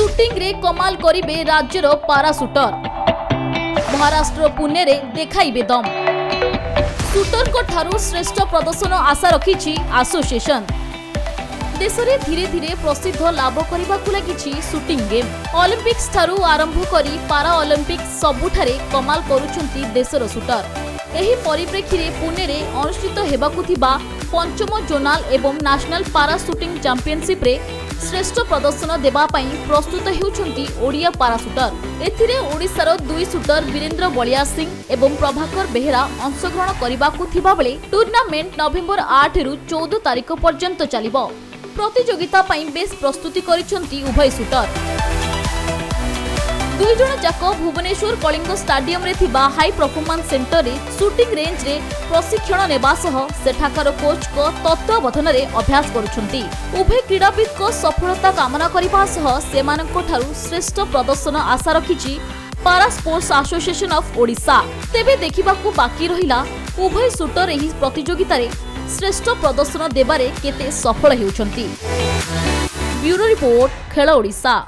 Shooting रे कमाल करिबे राज्यर पारा शूटर। महाराष्ट्र पुणे रे देखाइबे दम। शूटर को ठारू श्रेष्ठ प्रदर्शन आशा रखिछि एसोसिएशन। देश में धीरे धीरे प्रसिद्ध लाभ करने लगी शूटिंग गेम। ओलंपिक्स ठारू आरंभ करी पारा ओलंपिक्स सबुठारे कमाल करुछंती देशर शूटर। एही परिप्रेक्षी रे पुणे रे अनुष्ठित हेबाकु थिबा पंचम जोनाल एवं नेशनल पारा शूटिंग चैंपियनशिप रे श्रेष्ठ प्रदर्शन देबा पई प्रस्तुत हेउछंती ओडिया पारा शूटर। एथिरे ओडिशार दुई शूटर वीरेंद्र बलिया सिंह एवं प्रभाकर बेहेरा अंशग्रहण करबाकु थिबा बेले टूर्नामेंट नवेम्बर 8 रु 14 तारिख पर्यंत चलिबो। प्रतियोगिता पई बेस प्रस्तुति करिसंती उभय शूटर। दुई जण जाक भुवनेश्वर कलिंग स्टेडियम रे थिबा हाई परफॉर्मेंस सेंटर रे शूटिंग रेंज रे प्रशिक्षण नेबा सह सेठाकार कोच को तत्वावधान रे अभ्यास करुछंती। उभय क्रीड़ाविद को सफलता कामना करिबा सह सेमानक ठारू श्रेष्ठ प्रदर्शन आशा रखिछि पारा स्पोर्ट्स एसोसिएशन ऑफ ओडिशा। तेबे देखिबाकू बाकी रहिला उभय शूटर एही प्रतियोगिता रे श्रेष्ठ प्रदर्शन देबारे केते सफल हेउछंती। ब्यूरो रिपोर्ट खेल ओडिशा।